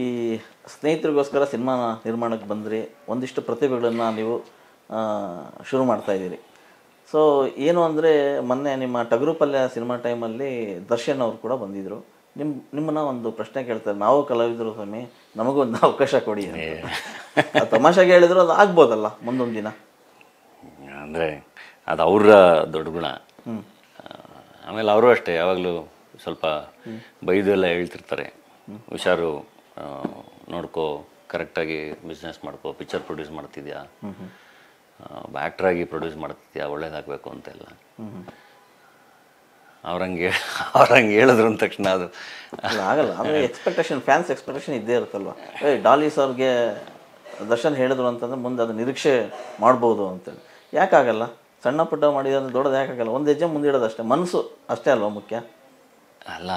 ಈ ಸ್ನೇಹಿತರಿಗೋಸ್ಕರ ಸಿನಿಮಾ ನಿರ್ಮಾಣಕ್ಕೆ ಬಂದರೆ ಒಂದಿಷ್ಟು ಪ್ರತಿಭೆಗಳನ್ನು ನೀವು ಶುರು ಮಾಡ್ತಾಯಿದ್ದೀರಿ. ಸೊ ಏನು ಅಂದರೆ ಮೊನ್ನೆ ನಿಮ್ಮ ಟಗರು ಪಲ್ಯ ಸಿನಿಮಾ ಟೈಮಲ್ಲಿ ದರ್ಶನ್ ಅವರು ಕೂಡ ಬಂದಿದ್ದರು. ನಿಮ್ಮನ್ನ ಒಂದು ಪ್ರಶ್ನೆ ಕೇಳ್ತಾರೆ, ನಾವು ಕಲಾವಿದರು ಸ್ವಾಮಿ, ನಮಗೂ ಒಂದು ಅವಕಾಶ ಕೊಡಿ ಅಂತ. ತಮಾಷೆಗೆ ಹೇಳಿದ್ರು ಅದು ಆಗ್ಬೋದಲ್ಲ ಮುಂದೊಂದು ದಿನ. ಅಂದರೆ ಅದು ಅವರ ದೊಡ್ಡ ಗುಣ. ಆಮೇಲೆ ಅವರು ಅಷ್ಟೇ ಯಾವಾಗಲೂ ಸ್ವಲ್ಪ ಬೈದು ಎಲ್ಲ ಹೇಳ್ತಿರ್ತಾರೆ, ಹುಷಾರು, ನೋಡ್ಕೋ, ಕರೆಕ್ಟಾಗಿ ಬಿಸ್ನೆಸ್ ಮಾಡ್ಕೋ, ಪಿಕ್ಚರ್ ಪ್ರೊಡ್ಯೂಸ್ ಮಾಡ್ತಿದ್ಯಾ, ಆ್ಯಕ್ಟ್ರಾಗಿ ಪ್ರೊಡ್ಯೂಸ್ ಮಾಡ್ತಿದ್ಯಾ, ಒಳ್ಳೇದಾಗಬೇಕು ಅಂತೆಲ್ಲ. ಅವ್ರಂಗೆ ಹೇಳಿದ್ರು ಅಂದ ತಕ್ಷಣ ಅದು ಆಗಲ್ಲ. ಅಂದರೆ ಎಕ್ಸ್ಪೆಕ್ಟೇಷನ್, ಫ್ಯಾನ್ಸ್ ಎಕ್ಸ್ಪೆಕ್ಟೇಷನ್ ಇದ್ದೇ ಇರುತ್ತಲ್ವ. ಡಾಲಿ ಸರ್ಗೆ ದರ್ಶನ್ ಹೇಳಿದ್ರು ಅಂತಂದ್ರೆ ಮುಂದೆ ಅದು ನಿರೀಕ್ಷೆ ಮಾಡ್ಬೋದು ಅಂತೇಳಿ. ಯಾಕಾಗಲ್ಲ? ಸಣ್ಣ ಪುಟ್ಟ ಮಾಡಿದ್ರೆ ದೊಡ್ಡದು ಯಾಕಾಗಲ್ಲ? ಒಂದು ಹೆಜ್ಜೆ ಮುಂದಿಡೋದು ಅಷ್ಟೇ, ಮನಸ್ಸು ಅಷ್ಟೇ ಅಲ್ವಾ ಮುಖ್ಯ? ಅಲ್ಲ,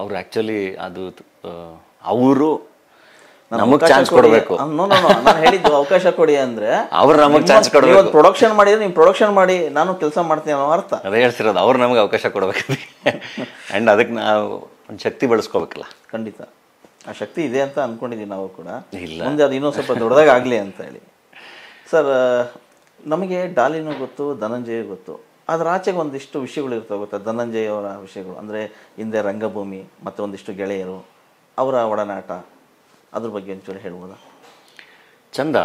ಅವ್ರು ಆ್ಯಕ್ಚುಲಿ ಅದು ಅವರು ನಮಗೆ ಚಾನ್ಸ್ ಕೊಡಬೇಕು. ನಾನು ಹೇಳಿದ್ದು ಅವಕಾಶ ಕೊಡಿ ಅಂದರೆ ಅವ್ರು ನಮಗೆ ಚಾನ್ಸ್ ಕೊಡಬೇಕು. ಪ್ರೊಡಕ್ಷನ್ ಮಾಡಿದ್ರೆ ನೀವು ಪ್ರೊಡಕ್ಷನ್ ಮಾಡಿ, ನಾನು ಕೆಲಸ ಮಾಡ್ತೀನಿ ಅನ್ನೋ ಅರ್ಥ. ಅದೇ ಹೇಳ್ತಿರೋದು, ಅವ್ರು ನಮಗೆ ಅವಕಾಶ ಕೊಡಬೇಕು. ಆ್ಯಂಡ್ ಅದಕ್ಕೆ ನಾವು ಒಂದು ಶಕ್ತಿ ಬೆಳೆಸ್ಕೋಬೇಕಲ್ಲ. ಖಂಡಿತ ಆ ಶಕ್ತಿ ಇದೆ ಅಂತ ಅಂದ್ಕೊಂಡಿದ್ದೀವಿ ನಾವು ಕೂಡ. ಇಲ್ಲ, ಮುಂದೆ ಅದು ಇನ್ನೂ ಸ್ವಲ್ಪ ದೊಡ್ಡದಾಗಿ ಆಗಲಿ ಅಂತ ಹೇಳಿ. ಸರ್, ನಮಗೆ ಡಾಲಿನೂ ಗೊತ್ತು, ಧನಂಜಯ ಗೊತ್ತು, ಅದರ ಆಚೆಗೆ ಒಂದಿಷ್ಟು ವಿಷಯಗಳು ಇರ್ತವೆ ಗೊತ್ತಾ? ಧನಂಜಯ ಅವರ ವಿಷಯಗಳು ಅಂದರೆ ಹಿಂದೆ ರಂಗಭೂಮಿ ಮತ್ತು ಒಂದಿಷ್ಟು ಗೆಳೆಯರು, ಅವರ ಒಡನಾಟ, ಅದ್ರ ಬಗ್ಗೆ ಒಂಚೂರು ಹೇಳ್ಬೋದಾ? ಚಂದ.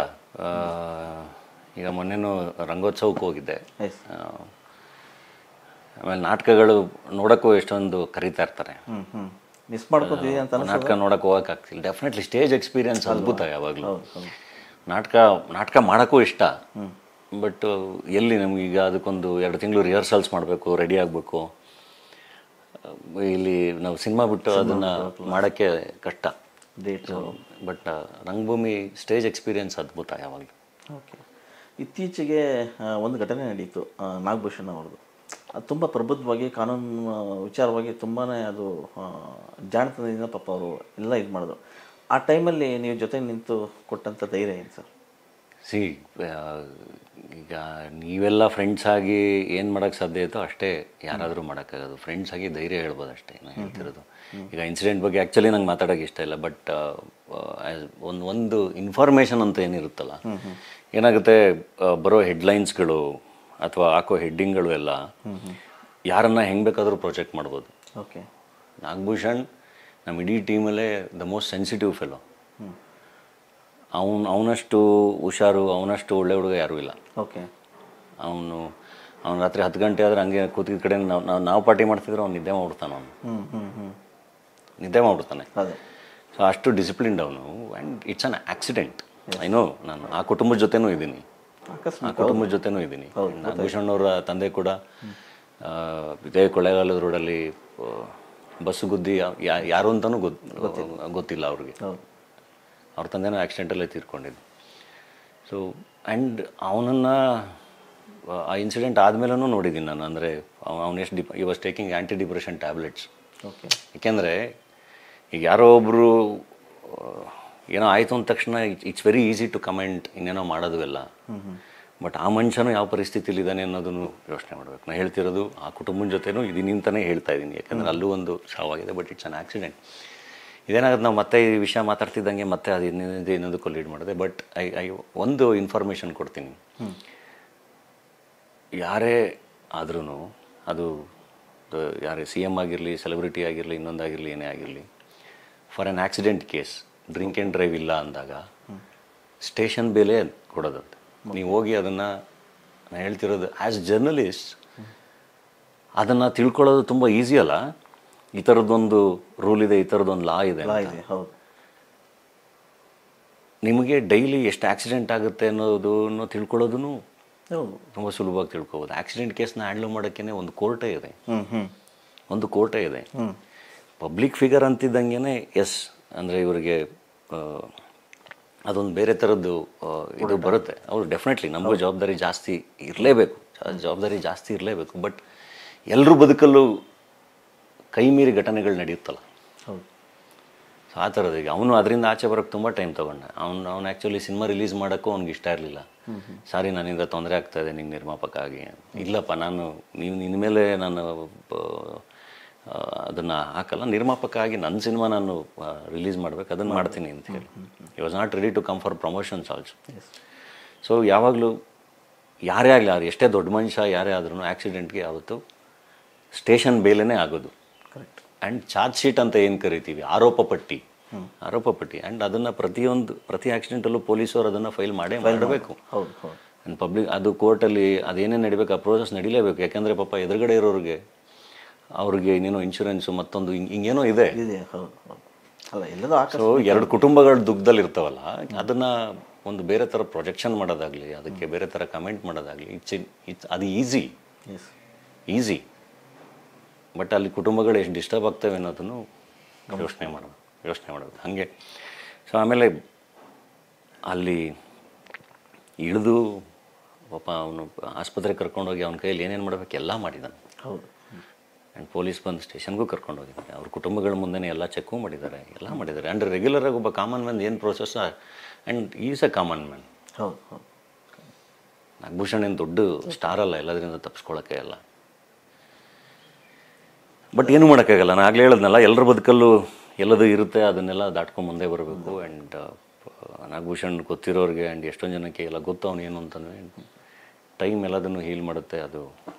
ಈಗ ಮೊನ್ನೆನೂ ರಂಗೋತ್ಸವಕ್ಕೆ ಹೋಗಿದ್ದೆ. ಆಮೇಲೆ ನಾಟಕಗಳು ನೋಡೋಕ್ಕೂ ಎಷ್ಟೊಂದು ಕರೀತಾ ಇರ್ತಾರೆ. ಮಿಸ್ ಮಾಡ್ಕೊತೀವಿ ಅಂತ ನಾಟಕ ನೋಡೋಕೆ ಹೋಗೋಕ್ಕಾಗ್ತಿಲ್ಲ. ಡೆಫಿನೆಟ್ಲಿ ಸ್ಟೇಜ್ ಎಕ್ಸ್ಪೀರಿಯನ್ಸ್ ಅದ್ಭುತ ಯಾವಾಗಲೂ. ನಾಟಕ ಮಾಡೋಕ್ಕೂ ಇಷ್ಟ. ಬಟ್ ಎಲ್ಲಿ ನಮಗೀಗ ಅದಕ್ಕೊಂದು 2 ತಿಂಗಳು ರಿಹರ್ಸಲ್ಸ್ ಮಾಡಬೇಕು, ರೆಡಿ ಆಗಬೇಕು. ಇಲ್ಲಿ ನಾವು ಸಿನಿಮಾ ಬಿಟ್ಟು ಅದನ್ನು ಮಾಡೋಕ್ಕೆ ಕಷ್ಟ. ಬಟ್ ರಂಗಭೂಮಿ ಸ್ಟೇಜ್ ಎಕ್ಸ್ಪೀರಿಯನ್ಸ್ ಅದ್ಭುತ ಯಾವಾಗಲೂ. ಓಕೆ. ಇತ್ತೀಚೆಗೆ ಒಂದು ಘಟನೆ ನಡೀತು, ನಾಗಭೂಷಣ್ ಅವ್ರದ್ದು. ಅದು ತುಂಬ ಪ್ರಬುದ್ಧವಾಗಿ, ಕಾನೂನು ವಿಚಾರವಾಗಿ ತುಂಬಾ ಅದು ಜಾಣತನದಿಂದ ಪಾಪ ಅವರು ಎಲ್ಲ ಇದು ಮಾಡಿದ್ರು. ಆ ಟೈಮಲ್ಲಿ ನೀವು ಜೊತೆ ನಿಂತು ಕೊಟ್ಟಂಥ ಧೈರ್ಯ ಏನು ಸರ್? ಈಗ ನೀವೆಲ್ಲ ಫ್ರೆಂಡ್ಸ್ ಆಗಿ ಏನು ಮಾಡೋಕ್ಕೆ ಸಾಧ್ಯ ಇತ್ತೋ ಅಷ್ಟೇ ಯಾರಾದರೂ ಮಾಡೋಕ್ಕಾಗೋದು. ಫ್ರೆಂಡ್ಸ್ ಆಗಿ ಧೈರ್ಯ ಹೇಳ್ಬೋದು ಅಷ್ಟೇ ನಾನು ಹೇಳ್ತಿರೋದು. ಈಗ ಇನ್ಸಿಡೆಂಟ್ ಬಗ್ಗೆ ಆ್ಯಕ್ಚುಲಿ ನಂಗೆ ಮಾತಾಡೋಕ್ಕೆ ಇಷ್ಟ ಇಲ್ಲ. ಬಟ್ ಒಂದು ಇನ್ಫಾರ್ಮೇಷನ್ ಅಂತ ಏನಿರುತ್ತಲ್ಲ, ಏನಾಗುತ್ತೆ, ಬರೋ ಹೆಡ್ಲೈನ್ಸ್ಗಳು ಅಥವಾ ಹಾಕೋ ಹೆಡ್ಡಿಂಗ್ಗಳು ಎಲ್ಲ ಯಾರನ್ನು ಹೆಂಗೆ ಬೇಕಾದರೂ ಪ್ರೊಜೆಕ್ಟ್ ಮಾಡ್ಬೋದು. ಓಕೆ. ನಾಗಭೂಷಣ್ ನಮ್ಮ ಇಡೀ ಟೀಮಲ್ಲೇ ದ ಮೋಸ್ಟ್ ಸೆನ್ಸಿಟಿವ್ ಫೆಲೋ. ಅವನಷ್ಟು ಹುಷಾರು, ಅವನಷ್ಟು ಒಳ್ಳೆ ಹುಡುಗ ಯಾರೂ ಇಲ್ಲ. ಓಕೆ. ಅವನು ರಾತ್ರಿ 10 ಗಂಟೆ ಆದರೆ ಹಂಗೆ ಕೂತಿದ್ದ ಕಡೆ ನಾವು ಪಾರ್ಟಿ ಮಾಡ್ತಿದ್ರೆ ಅವ್ನು ನಿದ್ದೆ ಮಾಡ್ಬಿಡ್ತಾನೆ. ನಿದ್ದೆ ಮಾಡ್ಬಿಡ್ತಾನೆ. ಸೊ ಅಷ್ಟು ಡಿಸಿಪ್ಲಿನ್ಡ್ ಅವನು. And it's an accident. I know, ನಾನು ಆ ಕುಟುಂಬದ ಜೊತೆನೂ ಇದ್ದೀನಿ. ನಾಗಭೂಷಣ್ ಅವರ ತಂದೆ ಕೂಡ ಇದೇ ಕೊಳ್ಳೇಗಾಲದ ರೋಡಲ್ಲಿ ಬಸ್ಸು ಗುದ್ದಿ ಯಾರು ಅಂತಲೂ ಗೊತ್ತಿಲ್ಲ ಅವ್ರಿಗೆ. ಅವ್ರ ತಂದೆನೂ ಆಕ್ಸಿಡೆಂಟಲ್ಲೇ ತೀರ್ಕೊಂಡಿದ್ದು. ಸೊ ಆ್ಯಂಡ್ ಅವನನ್ನು ಆ ಇನ್ಸಿಡೆಂಟ್ ಆದಮೇಲೂ ನೋಡಿದ್ದೀನಿ ನಾನು. ಅಂದರೆ ಅವನು ಎಷ್ಟು ಈ was taking anti depression tablets. Okay. ಏಕೆಂದರೆ ಈಗ ಯಾರೋ ಒಬ್ಬರು ಏನೋ ಆಯಿತು ಅಂದ ತಕ್ಷಣ it's very easy to comment, ಇನ್ನೇನೋ ಮಾಡೋದು ಎಲ್ಲ. ಬಟ್ ಆ ಮನುಷ್ಯನೂ ಯಾವ ಪರಿಸ್ಥಿತಿಲಿದ್ದಾನೆ ಅನ್ನೋದನ್ನು ಯೋಚನೆ ಮಾಡಬೇಕು. ನಾನು ಹೇಳ್ತಿರೋದು ಆ ಕುಟುಂಬದ ಜೊತೆನೂ ಇದೀನಿ ಅಂತಲೇ ಹೇಳ್ತಾ ಇದ್ದೀನಿ. ಯಾಕಂದರೆ ಅಲ್ಲೂ ಒಂದು ಸಾವಾಗಿದೆ. But it's an accident. ಇದೇನಾಗುತ್ತೆ, ನಾವು ಮತ್ತೆ ಈ ವಿಷಯ ಮಾತಾಡ್ತಿದ್ದಂಗೆ ಮತ್ತೆ ಅದು ಇನ್ನೊಂದಕ್ಕೂ ಲೀಡ್ ಮಾಡಿದೆ. ಬಟ್ ಒಂದು ಇನ್ಫಾರ್ಮೇಷನ್ ಕೊಡ್ತೀನಿ. ಯಾರೇ ಆದ್ರೂ ಅದು ಯಾರೇ CM ಆಗಿರಲಿ, ಸೆಲೆಬ್ರಿಟಿ ಆಗಿರಲಿ, ಇನ್ನೊಂದಾಗಿರಲಿ, ಏನೇ ಆಗಿರಲಿ, for an accident case drink and drive ಇಲ್ಲ ಅಂದಾಗ ಸ್ಟೇಷನ್ ಬೇಲೆ ಕೊಡೋದಂತೆ. ನೀವು ಹೋಗಿ ಅದನ್ನು, ನಾನು ಹೇಳ್ತಿರೋದು ಆ್ಯಸ್ ಜರ್ನಲಿಸ್ಟ್ ಅದನ್ನು ತಿಳ್ಕೊಳ್ಳೋದು ತುಂಬ ಈಸಿ ಅಲ್ಲ. ಈ ಥರದ್ದೊಂದು ರೂಲ್ ಇದೆ, ಈ ಥರದ್ದೊಂದು ಲಾ ಇದೆ. ಹೌದು. ನಿಮಗೆ ಡೈಲಿ ಎಷ್ಟು ಆಕ್ಸಿಡೆಂಟ್ ಆಗುತ್ತೆ ಅನ್ನೋದನ್ನು ತಿಳ್ಕೊಳ್ಳೋದೂ ತುಂಬ ಸುಲಭವಾಗಿ ತಿಳ್ಕೊಬೋದು. ಆಕ್ಸಿಡೆಂಟ್ ಕೇಸ್ನ ಹ್ಯಾಂಡ್ಲ್ ಮಾಡೋಕ್ಕೇ ಒಂದು ಕೋರ್ಟೇ ಇದೆ. ಪಬ್ಲಿಕ್ ಫಿಗರ್ ಅಂತಿದ್ದಂಗೆ ಎಸ್ ಅಂದರೆ ಇವರಿಗೆ ಅದೊಂದು ಬೇರೆ ಥರದ್ದು ಇದು ಬರುತ್ತೆ. ಅವರು ಡೆಫಿನೆಟ್ಲಿ ನಮಗೂ ಜವಾಬ್ದಾರಿ ಜಾಸ್ತಿ ಇರಲೇಬೇಕು. ಬಟ್ ಎಲ್ಲರೂ ಬದುಕಲ್ಲೂ ಕೈ ಮೀರಿ ಘಟನೆಗಳು ನಡೆಯುತ್ತಲ್ಲ. ಸೊ ಆ ಥರದ್ದು. ಈಗ ಅವನು ಅದರಿಂದ ಆಚೆ ಬರೋಕ್ಕೆ ತುಂಬ ಟೈಮ್ ತೊಗೊಂಡೆ. ಅವ್ನು ಆ್ಯಕ್ಚುಲಿ ಸಿನಿಮಾ ರಿಲೀಸ್ ಮಾಡೋಕ್ಕೂ ಅವ್ನಿಗೆ ಇಷ್ಟ ಇರಲಿಲ್ಲ. ಸಾರಿ, ನನ್ನಿಂದ ತೊಂದರೆ ಆಗ್ತಾಯಿದೆ ನಿಂಗೆ ನಿರ್ಮಾಪಕ ಆಗಿ. ಇಲ್ಲಪ್ಪ, ನೀವು ನಿನ್ನ ಮೇಲೆ ನಾನು ಅದನ್ನು ಹಾಕಲ್ಲ. ನಿರ್ಮಾಪಕ ಆಗಿ ನನ್ನ ಸಿನಿಮಾ ನಾನು ರಿಲೀಸ್ ಮಾಡಬೇಕು, ಅದನ್ನು ಮಾಡ್ತೀನಿ ಅಂತ ಹೇಳಿ. I was not ready to come for promotions also. So ಯಾವಾಗಲೂ ಯಾರೇ ಆಗಲಿ, ಅವ್ರು ಎಷ್ಟೇ ದೊಡ್ಡ ಮನುಷ್ಯ ಯಾರೇ ಆದ್ರೂ ಆ್ಯಕ್ಸಿಡೆಂಟ್ಗೆ ಯಾವತ್ತು ಸ್ಟೇಷನ್ ಬೇಲೇ ಆಗೋದು. ಕರೆಕ್ಟ್. ಆ್ಯಂಡ್ ಚಾರ್ಜ್ ಶೀಟ್ ಅಂತ ಏನು ಕರಿತೀವಿ, ಆರೋಪ ಪಟ್ಟಿ. ಆ್ಯಂಡ್ ಅದನ್ನು ಪ್ರತಿ ಆಕ್ಸಿಡೆಂಟಲ್ಲೂ ಪೊಲೀಸರು ಅದನ್ನು ಫೈಲ್ ಮಾಡಬೇಕು. ಹೌದು ಹೌದು. ಆ್ಯಂಡ್ ಪಬ್ಲಿಕ್ ಅದು ಕೋರ್ಟಲ್ಲಿ ಅದೇನೇನು ನಡಿಬೇಕು ಆ ಪ್ರೋಸೆಸ್ ನಡಿಲೇಬೇಕು. ಯಾಕೆಂದರೆ ಪಾಪ ಎದುರುಗಡೆ ಇರೋರಿಗೆ ಅವ್ರಿಗೆ ಇನ್ನೇನೋ ಇನ್ಶೂರೆನ್ಸು ಮತ್ತೊಂದು ಹಿಂಗೇನೋ ಇದೆ. ಹೌದು ಹೌದು. ಅಲ್ಲ ಎಲ್ಲದೂ ಸೊ ಎರಡು ಕುಟುಂಬಗಳ ದುಃಖದಲ್ಲಿ ಇರ್ತಾವಲ್ಲ, ಅದನ್ನು ಒಂದು ಬೇರೆ ಥರ ಪ್ರೊಜೆಕ್ಷನ್ ಮಾಡೋದಾಗಲಿ, ಅದಕ್ಕೆ ಬೇರೆ ಥರ ಕಮೆಂಟ್ ಮಾಡೋದಾಗಲಿ, ಅದು ಈಸಿ. ಬಟ್ ಅಲ್ಲಿ ಕುಟುಂಬಗಳು ಎಷ್ಟು ಡಿಸ್ಟರ್ಬ್ ಆಗ್ತವೆ ಅನ್ನೋದನ್ನು ಯೋಚನೆ ಮಾಡೋದು ಹಾಗೆ. ಸೊ ಆಮೇಲೆ ಅಲ್ಲಿ ಇಳಿದು ಪಾಪ ಅವನು ಆಸ್ಪತ್ರೆಗೆ ಕರ್ಕೊಂಡೋಗಿ ಅವನ ಕೈಯಲ್ಲಿ ಏನೇನು ಮಾಡಬೇಕು ಎಲ್ಲ ಮಾಡಿದ್ದಾನೆ. ಹೌದು. ಆ್ಯಂಡ್ ಪೊಲೀಸ್ ಬಂದು ಸ್ಟೇಷನ್ಗೂ ಕರ್ಕೊಂಡೋಗಿದ್ದಾರೆ. ಅವ್ರ ಕುಟುಂಬಗಳ ಮುಂದೆ ಎಲ್ಲ ಚೆಕ್ಕು ಮಾಡಿದ್ದಾರೆ, ಎಲ್ಲ ಮಾಡಿದ್ದಾರೆ. ಆ್ಯಂಡ್ ರೆಗ್ಯುಲರಾಗಿ ಒಬ್ಬ ಕಾಮನ್ ಮ್ಯಾನ್ ಏನು process, and is A common man. ಹೌದು ಹೌದು. ನಾಗಭೂಷಣ್ ಏನು ದೊಡ್ಡ ಸ್ಟಾರ್ ಅಲ್ಲ, ಎಲ್ಲದರಿಂದ ತಪ್ಪಿಸ್ಕೊಳ್ಳೋಕ್ಕೆ ಅಲ್ಲ. ಬಟ್ ಏನೂ ಮಾಡೋಕ್ಕಾಗಲ್ಲ. ನಾನು ಆಗಲೇ ಹೇಳಿದ್ನಲ್ಲ, ಎಲ್ಲರ ಬದುಕಲ್ಲೂ ಎಲ್ಲದೂ ಇರುತ್ತೆ, ಅದನ್ನೆಲ್ಲ ದಾಟ್ಕೊಂಡು ಮುಂದೆ ಬರಬೇಕು. ಆ್ಯಂಡ್ ನಾಗಭೂಷಣ್ ಗೊತ್ತಿರೋರಿಗೆ ಆ್ಯಂಡ್ ಎಷ್ಟೊಂದು ಜನಕ್ಕೆ ಎಲ್ಲ ಗೊತ್ತು ಅವನು ಏನು ಅಂತಂದರೆ ಟೈಮ್ ಎಲ್ಲದನ್ನು ಹೀಲ್ ಮಾಡುತ್ತೆ ಅದು.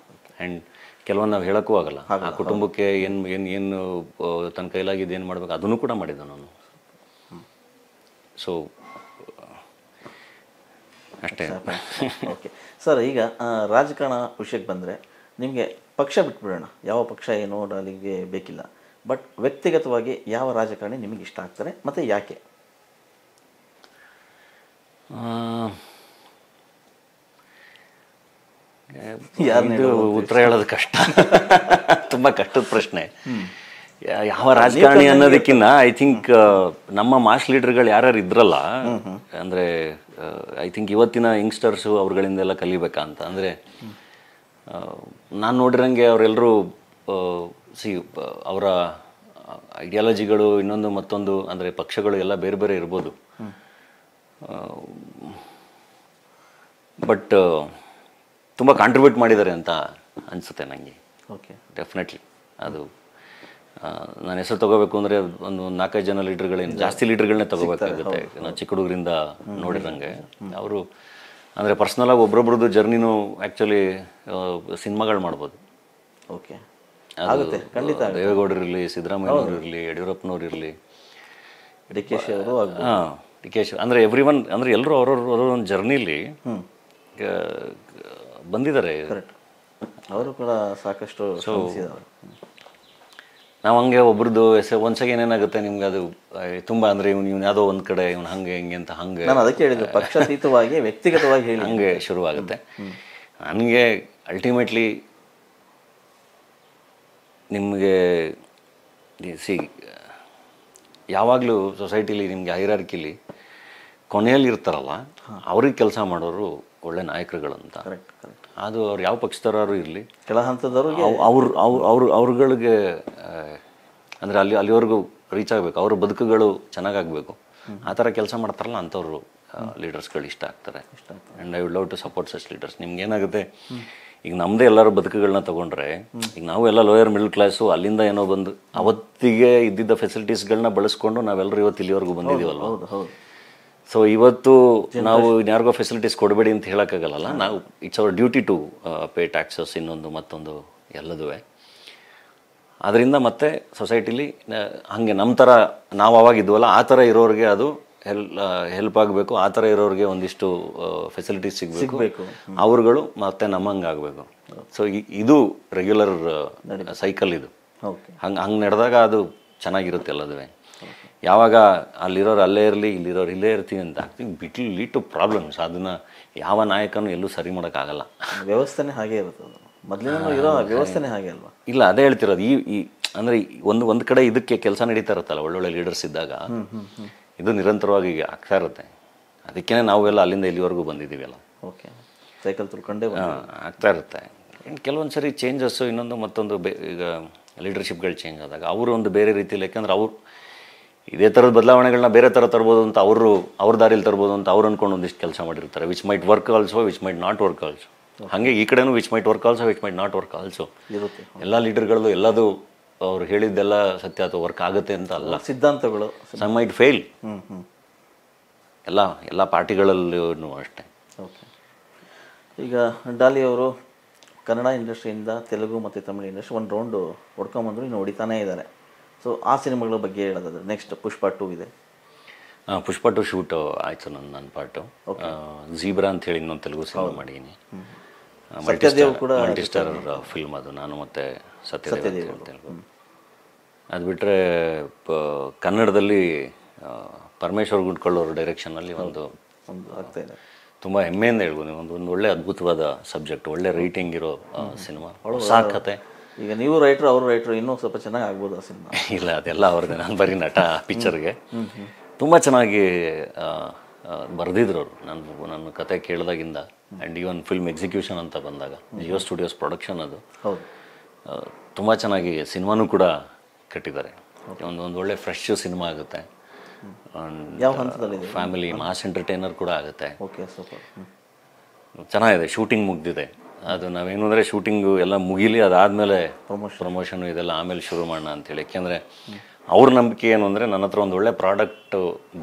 ಆ್ಯಂಡ್ ಕೆಲವೊಂದು ನಾವು ಹೇಳೋಕ್ಕೂ ಆಗಲ್ಲ. ಆ ಕುಟುಂಬಕ್ಕೆ ಏನು ತನ್ನ ಕೈಲಾಗಿದ್ದು ಏನು ಮಾಡಬೇಕು ಅದನ್ನು ಕೂಡ ಮಾಡಿದ್ದ ನಾನು. ಸೊ ಅಷ್ಟೇ. ಓಕೆ ಸರ್, ಈಗ ರಾಜಕಾರಣ ವಿಷಯಕ್ಕೆ ಬಂದರೆ ನಿಮಗೆ ಪಕ್ಷ ಬಿಟ್ಬಿಡೋಣ, ಯಾವ ಪಕ್ಷ ಏನೋ ಅಲ್ಲಿಗೆ ಬೇಕಿಲ್ಲ. ಬಟ್ ವ್ಯಕ್ತಿಗತವಾಗಿ ಯಾವ ರಾಜಕಾರಣಿ ನಿಮಗೆ ಇಷ್ಟ ಆಗ್ತಾರೆ ಮತ್ತು ಯಾಕೆ? ಇದು ಉತ್ತರ ಹೇಳೋದು ಕಷ್ಟ, ತುಂಬ ಕಷ್ಟದ ಪ್ರಶ್ನೆ. ಯಾವ ರಾಜಕಾರಣಿ ಅನ್ನೋದಕ್ಕಿಂತ ಐ ಥಿಂಕ್ ನಮ್ಮ ಮಾಸ್ ಲೀಡರ್ಗಳು ಯಾರ್ಯಾರು ಇದ್ರಲ್ಲ, ಅಂದರೆ ಐ ಥಿಂಕ್ ಇವತ್ತಿನ ಯಂಗ್ಸ್ಟರ್ಸು ಅವ್ರುಗಳಿಂದೆಲ್ಲ ಕಲಿಬೇಕಾ ಅಂತ. ಅಂದರೆ ನಾನು ನೋಡಿರಂಗೆ ಅವರೆಲ್ಲರೂ ಅವರ ಐಡಿಯಾಲಜಿಗಳು ಇನ್ನೊಂದು ಮತ್ತೊಂದು, ಅಂದರೆ ಪಕ್ಷಗಳು ಎಲ್ಲ ಬೇರೆ ಬೇರೆ ಇರ್ಬೋದು. ಬಟ್ ತುಂಬ ಕಾಂಟ್ರಿಬ್ಯೂಟ್ ಮಾಡಿದ್ದಾರೆ ಅಂತ ಅನಿಸುತ್ತೆ ನನಗೆ. Okay, definitely. ಅದು ನಾನು ಹೆಸರು ತೊಗೋಬೇಕು ಅಂದರೆ ಒಂದು 4-5 ಜನ ಲೀಡರ್ಗಳೇನು, ಜಾಸ್ತಿ ಲೀಡರ್ಗಳನ್ನೇ ತೊಗೋಬೇಕಾಗುತ್ತೆ. ನಾವು ಚಿಕ್ಕ ಹುಡುಗರಿಂದ ನೋಡಿರಂಗೆ ಅವರು ಅಂದರೆ ಪರ್ಸ್ನಲಾಗಿ ಒಬ್ರೊಬ್ರದ್ದು ಜರ್ನಿನೂ ಆ್ಯಕ್ಚುಲಿ ಸಿನಿಮಾಗಳು ಮಾಡ್ಬೋದು. ಓಕೆ, ಆಗುತ್ತೆ ಖಂಡಿತ. ದೇವೇಗೌಡರಿರಲಿ, ಸಿದ್ದರಾಮಯ್ಯನವ್ರು ಇರಲಿ, ಯಡಿಯೂರಪ್ಪನವ್ರು ಇರಲಿ, ಡಿ ಕೆ ಶಿ ಅವರು, ಡಿ ಕೆ ಶಿ, ಅಂದರೆ ಎವ್ರಿ ಒನ್, ಅಂದರೆ ಎಲ್ಲರೂ ಅವ್ರವ್ರೊಂದು ಜರ್ನಿಲಿ ಬಂದಿದ್ದಾರೆ. ಕರೆಕ್ಟ್, ಅವರು ಕೂಡ ಸಾಕಷ್ಟು ಶ್ರಮಿಸಿದ್ದಾರೆ. ನಾವು ಹಂಗೆ ಒಬ್ರದ್ದು ಒಂದ್ಸಗ ಏನೇನಾಗುತ್ತೆ ನಿಮ್ಗೆ ಅದು ತುಂಬ, ಅಂದರೆ ಇವ್ನು ಯಾವುದೋ ಒಂದು ಕಡೆ ಇವ್ನು ಹಂಗೆ ಹಿಂಗೆ ಅಂತ ಹಂಗೆ, ನಾನು ಅದಕ್ಕೆ ಹೇಳಿದ್ದು ಪಕ್ಷಾತೀತವಾಗಿ ವ್ಯಕ್ತಿಗತವಾಗಿ ಹೇಳಿ ಹಂಗೆ ಶುರುವಾಗುತ್ತೆ. ನನಗೆ ಅಲ್ಟಿಮೇಟ್ಲಿ ನಿಮಗೆ ಯಾವಾಗಲೂ ಸೊಸೈಟಿಲಿ ನಿಮಗೆ ಹೈರಾರ್ಕಿಲಿ ಕೊನೆಯಲ್ಲಿ ಇರ್ತಾರಲ್ಲ, ಅವ್ರಿಗೆ ಕೆಲಸ ಮಾಡೋರು ಒಳ್ಳೆ ನಾಯಕರುಗಳು ಅಂತ. Correct correct. ಅದು ಅವ್ರು ಯಾವ ಪಕ್ಷದವರು ಇರಲಿ, ಕೆಳ ಹಂತದವ್ರಿಗೆ ಅವ್ರುಗಳಿಗೆ ಅಂದರೆ ಅಲ್ಲಿವರೆಗೂ ರೀಚ್ ಆಗಬೇಕು, ಅವ್ರ ಬದುಕುಗಳು ಚೆನ್ನಾಗಾಗಬೇಕು. ಆ ಥರ ಕೆಲಸ ಮಾಡ್ತಾರಲ್ಲ ಅಂಥವ್ರು ಲೀಡರ್ಸ್ಗಳು ಇಷ್ಟ ಆಗ್ತಾರೆ. And I would love to support such leaders. ನಿಮ್ಗೆ ಏನಾಗುತ್ತೆ, ಈಗ ನಮ್ಮದೇ ಎಲ್ಲರೂ ಬದುಕುಗಳನ್ನ ತೊಗೊಂಡ್ರೆ, ಈಗ ನಾವು ಎಲ್ಲ ಲೋಯರ್ ಮಿಡಲ್ ಕ್ಲಾಸು, ಅಲ್ಲಿಂದ ಏನೋ ಬಂದು ಅವತ್ತಿಗೆ ಇದ್ದಿದ್ದ ಫೆಸಿಲಿಟೀಸ್ಗಳನ್ನ ಬಳಸ್ಕೊಂಡು ನಾವೆಲ್ಲರೂ ಇವತ್ತು ಇಲ್ಲಿವರೆಗೂ ಬಂದಿದ್ದೀವಲ್ವ. ಹೌದು ಹೌದು. ಸೊ ಇವತ್ತು ನಾವು ಯಾರಿಗೋ ಫೆಸಿಲಿಟೀಸ್ ಕೊಡಬೇಡಿ ಅಂತ ಹೇಳೋಕ್ಕಾಗಲ್ಲ. ನಾವು it's our duty to pay taxes, ಇನ್ನೊಂದು ಮತ್ತೊಂದು ಎಲ್ಲದೂ. ಅದರಿಂದ ಮತ್ತೆ ಸೊಸೈಟಿಲಿ ಹಾಗೆ ನಮ್ಮ ಥರ ನಾವು ಅವಾಗಿದ್ವಲ್ಲ ಆ ಥರ ಇರೋರಿಗೆ ಅದು ಹೆಲ್ಪ್ ಆಗಬೇಕು. ಆ ಥರ ಇರೋರಿಗೆ ಒಂದಿಷ್ಟು ಫೆಸಿಲಿಟೀಸ್ ಸಿಗಬೇಕು, ಅವ್ರುಗಳು ಮತ್ತೆ ನಮ್ಮಂಗೆ ಆಗಬೇಕು. ಸೊ ಇದು ರೆಗ್ಯುಲರ್ ಸೈಕಲ್ ಇದು. ಹಂಗೆ ನಡೆದಾಗ ಅದು ಚೆನ್ನಾಗಿರುತ್ತೆ ಎಲ್ಲದುವೆ. ಯಾವಾಗ ಅಲ್ಲಿರೋರು ಅಲ್ಲೇ ಇರಲಿ, ಇಲ್ಲಿರೋರು ಇಲ್ಲೇ ಇರ್ತೀವಿ ಅಂತ ಆಗ್ತೀವಿ, it will lead to problems. ಅದನ್ನು ಯಾವ ನಾಯಕನೂ ಎಲ್ಲೂ ಸರಿ ಮಾಡೋಕ್ಕಾಗಲ್ಲ. ವ್ಯವಸ್ಥೆನೇ ಹಾಗೆ ಇರುತ್ತೆ, ಮೊದಲಿನ ಇರೋ ವ್ಯವಸ್ಥೆನೇ ಹಾಗೆ ಅಲ್ವಾ? ಇಲ್ಲ, ಅದೇ ಹೇಳ್ತಿರೋದು. ಈ ಅಂದರೆ ಒಂದು ಕಡೆ ಇದಕ್ಕೆ ಕೆಲಸ ನಡೀತಾ ಇರುತ್ತಲ್ಲ, ಒಳ್ಳೊಳ್ಳೆ ಲೀಡರ್ಸ್ ಇದ್ದಾಗ ಇದು ನಿರಂತರವಾಗಿ ಆಗ್ತಾ ಇರುತ್ತೆ. ಅದಕ್ಕೇ ನಾವೆಲ್ಲ ಅಲ್ಲಿಂದ ಇಲ್ಲಿವರೆಗೂ ಬಂದಿದ್ದೀವಿ ಅಲ್ಲ. ಓಕೆ, ಸೈಕಲ್ ತುಳ್ಕೊಂಡೇ ಆಗ್ತಾ ಇರುತ್ತೆ. ಕೆಲವೊಂದು ಸರಿ ಚೇಂಜಸ್ಸು, ಇನ್ನೊಂದು ಮತ್ತೊಂದು ಈಗ ಲೀಡರ್ಶಿಪ್ಗಳು ಚೇಂಜ್ ಆದಾಗ ಅವರು ಒಂದು ಬೇರೆ ರೀತಿಯಲ್ಲಿ, ಯಾಕೆಂದ್ರೆ ಅವ್ರು ಇದೇ ಥರದ ಬದಲಾವಣೆಗಳನ್ನ ಬೇರೆ ಥರ ತರ್ಬೋದು ಅಂತ ಅವ್ರ ದಾರಿಲಿ ತರ್ಬೋದು ಅಂತ ಅವ್ರು ಅಂದ್ಕೊಂಡು ಒಂದಿಷ್ಟು ಕೆಲಸ ಮಾಡಿರ್ತಾರೆ. Which might work also, which might not work also. ಹಾಗೆ ಈ ಕಡೆನೂ which might work also, which might not work also ಇರುತ್ತೆ. ಎಲ್ಲ ಲೀಡರ್ಗಳದ್ದು ಎಲ್ಲದು ಅವ್ರು ಹೇಳಿದ್ದೆಲ್ಲ ಸತ್ಯ ಅಥವಾ ವರ್ಕ್ ಆಗುತ್ತೆ ಅಂತ ಅಲ್ಲ. ಸಿದ್ಧಾಂತಗಳು ಸಮ್ ಮೈಟ್ ಫೇಲ್. ಹ್ಞೂ ಎಲ್ಲ ಪಾರ್ಟಿಗಳಲ್ಲೂ ಅಷ್ಟೇ. ಓಕೆ. ಈಗ ಡಾಲಿ ಅವರು ಕನ್ನಡ ಇಂಡಸ್ಟ್ರಿಯಿಂದ ತೆಲುಗು ಮತ್ತು ತಮಿಳು ಇಂಡಸ್ಟ್ರಿ ಒಂದು ರೌಂಡು ಹೊಡ್ಕೊಂಬಂದ್ರು, ಇನ್ನು ಹೊಡಿತಾನೇ ಇದ್ದಾರೆ. ಸೊ ಆ ಸಿನಿಮಾಗಳ ಬಗ್ಗೆ ಹೇಳೋದಾದ್ರೆ ನೆಕ್ಸ್ಟ್ ಪುಷ್ಪ 2 ಇದೆ. ಪುಷ್ಪ 2 ಶೂಟ್ ಆಯಿತು ನನ್ನ ಪಾರ್ಟು. ಝೀಬ್ರಾ ಅಂತ ಹೇಳಿ ಇನ್ನೊಂದು ತೆಲುಗು ಸಿನಿಮಾ ಮಾಡಿದ್ದೀನಿ. ಮಲ್ಟಿಸ್ಟಾರ್ ಫಿಲ್ಮ್ ಅದು, ನಾನು ಮತ್ತು ಸತ್ಯದೇವ್ ತೆಲುಗು. ಅದು ಬಿಟ್ಟರೆ ಕನ್ನಡದಲ್ಲಿ ಪರಮೇಶ್ವರ್ ಗುಂಡ್ಕೊಳ್ಳೋರ ಡೈರೆಕ್ಷನಲ್ಲಿ ಒಂದು ಆಗ್ತಾಯಿದೆ. ತುಂಬ ಹೆಮ್ಮೆಯಿಂದ ಹೇಳ್ಬೋದು. ಒಂದು ಒಳ್ಳೆ ಅದ್ಭುತವಾದ ಸಬ್ಜೆಕ್ಟ್, ಒಳ್ಳೆ ರೈಟಿಂಗ್ ಇರೋ ಸಿನಿಮಾ, ಸಾಕತೆ. ಈಗ ನೀವು ರೈಟ್ರು, ಅವರು ರೈಟ್ರು, ಇನ್ನೂ ಸ್ವಲ್ಪ ಚೆನ್ನಾಗಿ ಆಗ್ಬೋದು ಆ ಸಿನಿಮಾ. ಇಲ್ಲ, ಅದೆಲ್ಲ ಅವ್ರದ್ದೇ, ನಾನು ಬರೀ ನಟ ಪಿಕ್ಚರ್ಗೆ. ತುಂಬ ಚೆನ್ನಾಗಿ ಬರೆದಿದ್ರು ಅವರು. ನನ್ನ ಕತೆ ಕೇಳಿದಾಗಿಂದ ಆ್ಯಂಡ್ ಈವನ್ ಫಿಲ್ಮ್ ಎಕ್ಸಿಕ್ಯೂಷನ್ ಅಂತ ಬಂದಾಗ ಜಿಯೋ ಸ್ಟುಡಿಯೋಸ್ ಪ್ರೊಡಕ್ಷನ್ ಅದು. ಹೌದು, ತುಂಬ ಚೆನ್ನಾಗಿ ಸಿನಿಮಾನೂ ಕೂಡ ಕಟ್ಟಿದ್ದಾರೆ. ಒಂದು ಒಳ್ಳೆ ಫ್ರೆಶ್ ಸಿನಿಮಾ ಆಗುತ್ತೆ. ಯಾವ ಹಂತದಲ್ಲಿದೆ? ಫ್ಯಾಮಿಲಿ ಮಾಸ್ ಎಂಟರ್ಟೈನರ್ ಕೂಡ ಆಗುತ್ತೆ. Okay, super. ಚೆನ್ನಾಗಿದೆ. ಶೂಟಿಂಗ್ ಮುಗ್ದಿದೆ. ಅದು ನಾವೇನು ಅಂದರೆ ಶೂಟಿಂಗು ಎಲ್ಲ ಮುಗಿಲಿ, ಅದಾದಮೇಲೆ ಪ್ರಮೋಷನು ಇದೆಲ್ಲ ಆಮೇಲೆ ಶುರು ಮಾಡೋಣ ಅಂಥೇಳಿ. ಯಾಕೆಂದರೆ ಅವ್ರ ನಂಬಿಕೆ ಏನು ಅಂದರೆ ನನ್ನ ಹತ್ರ ಒಂದು ಒಳ್ಳೆ ಪ್ರಾಡಕ್ಟ್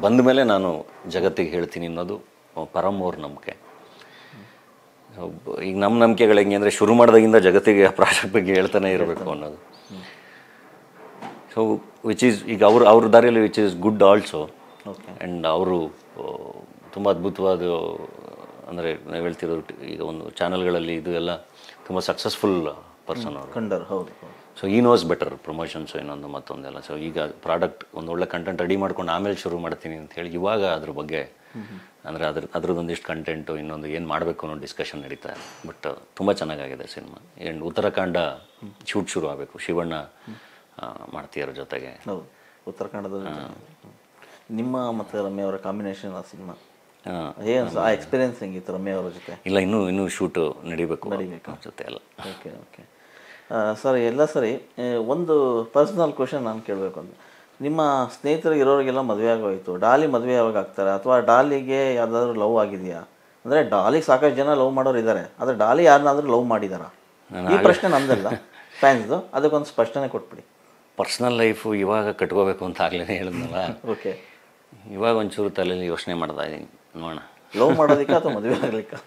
ಬಂದ ಮೇಲೆ ನಾನು ಜಗತ್ತಿಗೆ ಹೇಳ್ತೀನಿ ಅನ್ನೋದು ಪರಮ್ ಅವ್ರ ನಂಬಿಕೆ. ಈಗ ನಮ್ಮ ನಂಬಿಕೆಗಳು ಹೆಂಗೆ ಅಂದರೆ ಶುರು ಮಾಡಿದಾಗಿಂದ ಜಗತ್ತಿಗೆ ಆ ಪ್ರಾಡಕ್ಟ್ ಬಗ್ಗೆ ಹೇಳ್ತಾನೆ ಇರಬೇಕು ಅನ್ನೋದು. ಸೊ ವಿಚ್ ಈಸ್ ಈಗ ಅವ್ರ ದಾರಿಯಲ್ಲಿ which is good also. And ಅವರು ತುಂಬ ಅದ್ಭುತವಾದ, ಅಂದರೆ ನಾವು ಹೇಳ್ತಿರೋದು ಈಗ ಒಂದು ಚಾನಲ್ಗಳಲ್ಲಿ ಇದು ಎಲ್ಲ ತುಂಬ ಸಕ್ಸಸ್ಫುಲ್ ಪರ್ಸನ್ ಅವರು ಕಂಡರ್. ಹೌದು. ಸೊ ಈ ನೋಸ್ ಬೆಟರ್ ಪ್ರಮೋಷನ್ಸು ಇನ್ನೊಂದು ಮತ್ತೊಂದೆಲ್ಲ. ಸೊ ಈಗ ಪ್ರಾಡಕ್ಟ್ ಒಂದು ಒಳ್ಳೆ ಕಂಟೆಂಟ್ ರೆಡಿ ಮಾಡ್ಕೊಂಡು ಆಮೇಲೆ ಶುರು ಮಾಡ್ತೀನಿ ಅಂತ ಹೇಳಿ ಇವಾಗ ಅದ್ರ ಬಗ್ಗೆ ಅಂದರೆ ಅದ್ರದ್ದೊಂದಿಷ್ಟು ಕಂಟೆಂಟು ಇನ್ನೊಂದು ಏನು ಮಾಡಬೇಕು ಅನ್ನೋ ಡಿಸ್ಕಷನ್ ನಡೀತಾ ಇದೆ. ಬಟ್ ತುಂಬ ಚೆನ್ನಾಗಾಗಿದೆ ಸಿನಿಮಾ. ಆ್ಯಂಡ್ ಉತ್ತರಾಖಂಡ ಶೂಟ್ ಶುರು ಆಗಬೇಕು. ಶಿವಣ್ಣ ಮಾಡ್ತೀರ ಜೊತೆಗೆ. ಹೌದು, ಉತ್ತರಾಖಂಡದಲ್ಲಿ ನಿಮ್ಮ ಮತ್ತು ರಮ್ಯ ಅವರ ಕಾಂಬಿನೇಷನ್ ಆ ಸಿನಿಮಾ ಏನು, ಆ ಎಕ್ಸ್ಪೀರಿಯನ್ಸ್ ಹೆಂಗಿತ್ತು ರಮ್ಯ ಅವರ ಜೊತೆ? ಇಲ್ಲ, ಇನ್ನೂ ಶೂಟು ನಡಿಬೇಕು ಜೊತೆ ಎಲ್ಲ. ಓಕೆ. ಸರಿ, ಎಲ್ಲ ಸರಿ. ಒಂದು ಪರ್ಸ್ನಲ್ ಕ್ವೆಶನ್ ನಾನು ಕೇಳಬೇಕು ಅಂತ, ನಿಮ್ಮ ಸ್ನೇಹಿತರಿಗೆ ಇರೋರಿಗೆಲ್ಲ ಮದುವೆ ಆಗೋಯ್ತು, ಡಾಲಿ ಮದುವೆ ಯಾವಾಗ ಆಗ್ತಾರೆ? ಅಥವಾ ಡಾಲಿಗೆ ಯಾವುದಾದ್ರೂ ಲವ್ ಆಗಿದೆಯಾ? ಅಂದರೆ ಡಾಲಿಗೆ ಸಾಕಷ್ಟು ಜನ ಲವ್ ಮಾಡೋರು ಇದ್ದಾರೆ, ಆದರೆ ಡಾಲಿ ಯಾರನ್ನಾದ್ರೂ ಲವ್ ಮಾಡಿದಾರಾ? ಈ ಪ್ರಶ್ನೆ ನಮ್ದಲ್ಲ, ಫ್ಯಾನ್ಸ್ದು. ಅದಕ್ಕೊಂದು ಸ್ಪಷ್ಟನೆ ಕೊಟ್ಬಿಡಿ. ಪರ್ಸ್ನಲ್ ಲೈಫು ಇವಾಗ ಕಟ್ಕೋಬೇಕು ಅಂತ ಆಗಲೇ ಹೇಳಿದ್ನಲ್ಲ. ಓಕೆ. ಇವಾಗ ಒಂಚೂರು ತಲೆಯಲ್ಲಿ ಯೋಚನೆ ಮಾಡ್ತಾ ಇದ್ದೀನಿ, ನೋಡೋಣ. ಲವ್ ಮಾಡೋದಕ್ಕೆ ಅಥವಾ ಮದುವೆ ಆಗ್ಲಿಕ್ಕೆ?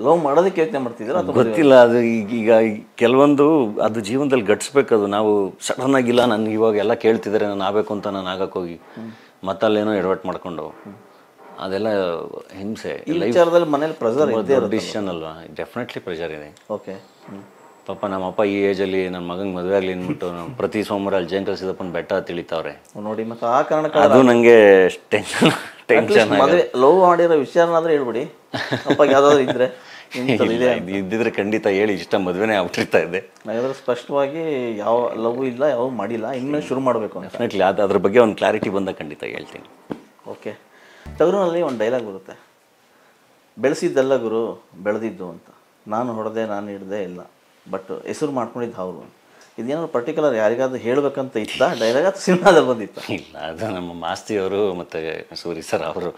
ಲವ್ ಮಾಡೋದಕ್ಕೆ ಯೋಚನೆ ಮಾಡ್ತಿದ್ದೀರಾ? ಗೊತ್ತಿಲ್ಲ. ಅದು ಈಗ ಕೆಲವೊಂದು ಅದು ಜೀವನದಲ್ಲಿ ಗಟ್ಸ್ಬೇಕದು. ನಾವು ಸಡನ್ ಆಗಿಲ್ಲ, ನನಗೆ ಇವಾಗ ಎಲ್ಲ ಕೇಳ್ತಿದ್ದಾರೆ, ನಾನು ಆಗಬೇಕು ಅಂತ ನಾನು ಆಗಕ್ಕೋಗಿ ಮತ್ತಲ್ಲೇನೋ ಎಡವಟ್ಟು ಮಾಡ್ಕೊಂಡು ಅದೆಲ್ಲ ಹಿಂಸೆ. ವಿಚಾರದಲ್ಲಿ ಮನೇಲಿ ಪ್ರೆಷರ್ ಇದೆ, ಡಿಸಿಷನ್ ಅಲ್ವಾ? ಡೆಫಿನೆಟ್ಲಿ ಪ್ರೆಷರ್ ಇದೆ. ಓಕೆ. ಪಾಪ ನಮ್ಮಪ್ಪ ಈ ಏಜಲ್ಲಿ ನನ್ನ ಮಗಂಗೆ ಮದುವೆ ಆಗಲಿ ಅಂದ್ಬಿಟ್ಟು ಪ್ರತಿ ಸೋಮವಾರ ಅಲ್ಲಿ ಜಯಂಕರ್ ಸಿದ್ದಪ್ಪನ ಬೆಟ್ಟ ತಿಳಿತಾವ್ರೆ ನೋಡಿ. ಮತ್ತು ಆ ಕಾರಣಕ್ಕೆ ಅದು ನನಗೆ ಟೆನ್ಷನ್. ಮದುವೆ ಲವ್ ಮಾಡಿರೋ ವಿಷಯನಾದ್ರೂ ಹೇಳ್ಬಿಡಿ, ಅಪ್ಪ ಯಾವ್ದಾದ್ರು ಇದ್ರೆ ಇದ್ದಿದ್ರೆ ಖಂಡಿತ ಹೇಳಿ, ಇಷ್ಟ ಮದುವೆನೇ ಆಗ್ಬಿಟ್ಟಿರ್ತಾ ಇದೆ. ಯಾಕಂದ್ರೆ ಸ್ಪಷ್ಟವಾಗಿ ಯಾವ ಲವ್ ಇಲ್ಲ, ಯಾವ ಮಾಡಿಲ್ಲ, ಇನ್ನೂ ಶುರು ಮಾಡಬೇಕು ಅಂತ. ಡೆಫಿನೆಟ್ಲಿ ಅದ್ರ ಬಗ್ಗೆ ಒಂದು ಕ್ಲಾರಿಟಿ ಬಂದಾಗ ಖಂಡಿತ ಹೇಳ್ತೀನಿ. ಓಕೆ. ಟಗರಿನಲ್ಲಿ ಒಂದು ಡೈಲಾಗ್ ಬರುತ್ತೆ, ಬೆಳೆಸಿದ್ದೆಲ್ಲ ಗುರು ಬೆಳೆದಿದ್ದು ಅಂತ. ನಾನು ಹೊಡೆದೆ, ನಾನು ಹಿಡ್ದೆ ಇಲ್ಲ, ಬಟ್ ಹೆಸರು ಮಾಡ್ಕೊಂಡಿದ್ದು ಅವರು. ಇದೇನಾದ್ರು ಪರ್ಟಿಕ್ಯುಲರ್ ಯಾರಿಗಾದ್ರೂ ಹೇಳಬೇಕಂತ ಇತ್ತಾ ಡೈಲಾಗ್, ಅದು ಸಿನಿಮಾದಲ್ಲಿ ಬಂದಿತ್ತು? ಇಲ್ಲ, ಅದು ನಮ್ಮ ಮಾಸ್ತಿಯವರು ಮತ್ತು ಸೂರಿ ಸರ್ ಅವರು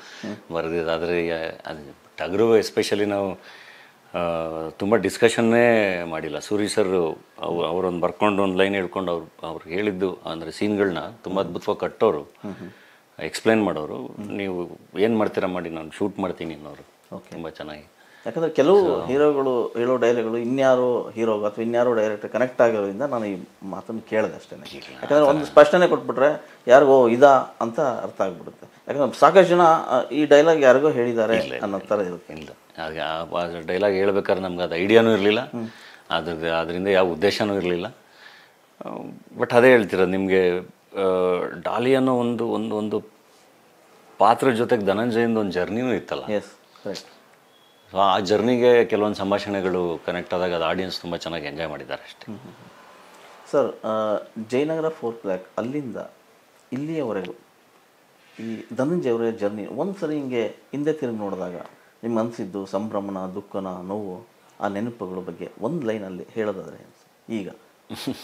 ಬರೆದಿದ್ದು. ಆದರೆ ಅದು ಟಗರು ಎಸ್ಪೆಷಲಿ ನಾವು ತುಂಬ ಡಿಸ್ಕಷನ್ನೇ ಮಾಡಿಲ್ಲ. ಸೂರಿ ಸರ್ ಅವರೊಂದು ಬರ್ಕೊಂಡು ಒಂದು ಲೈನ್ ಹೇಳ್ಕೊಂಡು ಅವ್ರು ಹೇಳಿದ್ದು, ಅಂದರೆ ಸೀನ್ಗಳನ್ನ ತುಂಬ ಅದ್ಭುತವಾಗಿ ಕಟ್ಟೋರು, ಎಕ್ಸ್ಪ್ಲೇನ್ ಮಾಡೋರು. ನೀವು ಏನು ಮಾಡ್ತೀರಾ ಮಾಡಿ, ನಾನು ಶೂಟ್ ಮಾಡ್ತೀನಿ ಅನ್ನೋರು. ತುಂಬ ಚೆನ್ನಾಗಿ. ಯಾಕಂದರೆ ಕೆಲವು ಹೀರೋಗಳು ಹೇಳೋ ಡೈಲಾಗ್ಗಳು ಇನ್ಯಾರೋ ಹೀರೋಗೆ ಅಥವಾ ಇನ್ಯಾರೋ ಡೈರೆಕ್ಟರ್ ಕನೆಕ್ಟ್ ಆಗಿರೋದ್ರಿಂದ ನಾನು ಈ ಮಾತನ್ನು ಕೇಳಿದೆ ಅಷ್ಟೇ. ಯಾಕಂದರೆ ಒಂದು ಸ್ಪಷ್ಟನೆ ಕೊಟ್ಬಿಟ್ರೆ ಯಾರಿಗೋ ಇದಾ ಅಂತ ಅರ್ಥ ಆಗಿಬಿಡುತ್ತೆ. ಯಾಕಂದ್ರೆ ಸಾಕಷ್ಟು ಜನ ಈ ಡೈಲಾಗ್ ಯಾರಿಗೋ ಹೇಳಿದ್ದಾರೆ ಅನ್ನೋ ಥರ ಇರುತ್ತೆ. ಇಲ್ಲ, ಆ ಡೈಲಾಗ್ ಹೇಳ್ಬೇಕಾದ್ರೆ ನಮ್ಗೆ ಅದು ಐಡಿಯಾನೂ ಇರಲಿಲ್ಲ, ಅದರಿಂದ ಯಾವ ಉದ್ದೇಶನೂ ಇರಲಿಲ್ಲ. ಬಟ್ ಅದೇ ಹೇಳ್ತಿರೋದು ನಿಮಗೆ, ಡಾಲಿ ಅನ್ನೋ ಒಂದು ಪಾತ್ರದ ಜೊತೆಗೆ ಧನಂಜಯಂದು ಒಂದು ಜರ್ನಿನೂ ಇತ್ತಲ್ಲ. S, correct. ಸೊ ಆ ಜರ್ನಿಗೆ ಕೆಲವೊಂದು ಸಂಭಾಷಣೆಗಳು ಕನೆಕ್ಟ್ ಆದಾಗ ಅದು ಆಡಿಯನ್ಸ್ ತುಂಬ ಚೆನ್ನಾಗಿ ಎಂಜಾಯ್ ಮಾಡಿದ್ದಾರೆ ಅಷ್ಟೇ. ಸರ್, ಜಯನಗರ 4th ಬ್ಲಾಕ್ ಅಲ್ಲಿಂದ ಇಲ್ಲಿಯವರೆಗೂ ಈ ಧನಂಜಯ ಅವರ ಜರ್ನಿ ಒಂದು ಸರಿ ಹಿಂಗೆ ಹಿಂದೆ ತಿರುಗಿ ನೋಡಿದಾಗ ನಿಮ್ಗೆ ಅನಿಸಿದ್ದು ಸಂಭ್ರಮನ, ದುಃಖನ, ನೋವು, ಆ ನೆನಪುಗಳ ಬಗ್ಗೆ ಒಂದು ಲೈನಲ್ಲಿ ಹೇಳೋದಾದರೆ? ಈಗ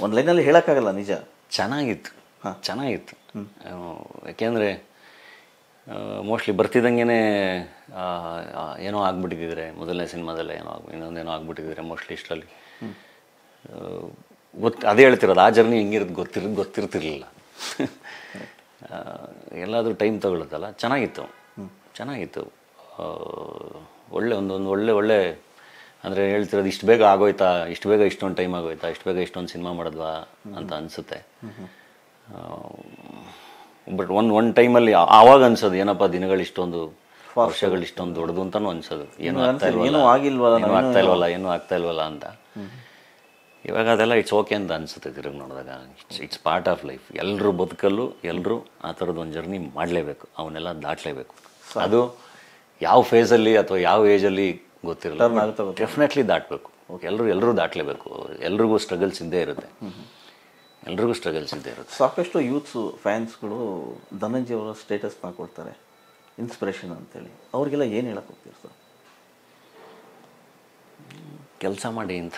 ಒಂದು ಲೈನಲ್ಲಿ ಹೇಳೋಕ್ಕಾಗಲ್ಲ, ನಿಜ. ಚೆನ್ನಾಗಿತ್ತು. ಯಾಕೆಂದರೆ ಮೋಸ್ಟ್ಲಿ ಬರ್ತಿದ್ದಂಗೆ ಏನೋ ಆಗ್ಬಿಟ್ಟಿದ್ದಿದ್ರೆ, ಮೊದಲನೇ ಸಿನಿಮಾದಲ್ಲೇ ಇನ್ನೊಂದೇನೋ ಆಗ್ಬಿಟ್ಟಿದ್ರೆ ಮೋಸ್ಟ್ಲಿ ಇಷ್ಟರಲ್ಲಿ ಅದೇ ಹೇಳ್ತಿರೋದು, ಆ ಜರ್ನಿ ಹೆಂಗಿರೋದು ಗೊತ್ತಿರ್ತಿರ್ಲಿಲ್ಲ. ಎಲ್ಲಾದರೂ ಟೈಮ್ ತಗೊಳುತ್ತಲ್ಲ. ಚೆನ್ನಾಗಿತ್ತು. ಒಳ್ಳೆ ಒಂದು ಒಳ್ಳೆ ಅಂದರೆ ಹೇಳ್ತಿರೋದು, ಇಷ್ಟು ಬೇಗ ಆಗೋಯ್ತಾ, ಇಷ್ಟು ಬೇಗ ಇಷ್ಟೊಂದು ಟೈಮ್ ಆಗೋಯ್ತಾ, ಇಷ್ಟು ಬೇಗ ಇಷ್ಟೊಂದು ಸಿನಿಮಾ ಮಾಡಿದ್ವಾ ಅಂತ ಅನಿಸುತ್ತೆ. ಬಟ್ ಒಂದು ಟೈಮಲ್ಲಿ ಆವಾಗ ಅನ್ಸೋದು, ಏನಪ್ಪ ದಿನಗಳು ಇಷ್ಟೊಂದು, ವರ್ಷಗಳು ಇಷ್ಟೊಂದು ದೊಡ್ಡದು ಅಂತಲೂ ಅನ್ಸೋದು. ಏನೂ ಆಗ್ತಾ ಇಲ್ವಲ್ಲ ಅಂತ. ಇವಾಗ ಅದೆಲ್ಲ ಇಟ್ಸ್ ಓಕೆ ಅಂತ ಅನಿಸುತ್ತೆ ತಿರುಗಿ ನೋಡಿದಾಗ. It's part of life. ಎಲ್ಲರೂ ಬದುಕಲ್ಲೂ ಎಲ್ಲರೂ ಆ ಥರದ್ದು ಒಂದು ಜರ್ನಿ ಮಾಡಲೇಬೇಕು, ಅವನ್ನೆಲ್ಲ ದಾಟಲೇಬೇಕು. ಅದು ಯಾವ ಫೇಸಲ್ಲಿ ಅಥವಾ ಯಾವ ಏಜಲ್ಲಿ ಗೊತ್ತಿರಲ್ಲ, ಡೆಫಿನೆಟ್ಲಿ ದಾಟಬೇಕು. ಎಲ್ಲರೂ ದಾಟಲೇಬೇಕು. ಎಲ್ರಿಗೂ ಸ್ಟ್ರಗಲ್ಸ್ ಇದ್ದೇ ಇರುತ್ತೆ. ಸಾಕಷ್ಟು ಯೂತ್ಸು ಫ್ಯಾನ್ಸ್ಗಳು ಧನಂಜಯ ಅವರ ಸ್ಟೇಟಸ್ನ ಕೊಡ್ತಾರೆ, ಇನ್ಸ್ಪಿರೇಷನ್ ಅಂತೇಳಿ. ಅವ್ರಿಗೆಲ್ಲ ಏನು ಹೇಳಕ್ಕೆ ಹೋಗ್ತೀರಿ ಸರ್? ಕೆಲಸ ಮಾಡಿ ಅಂತ.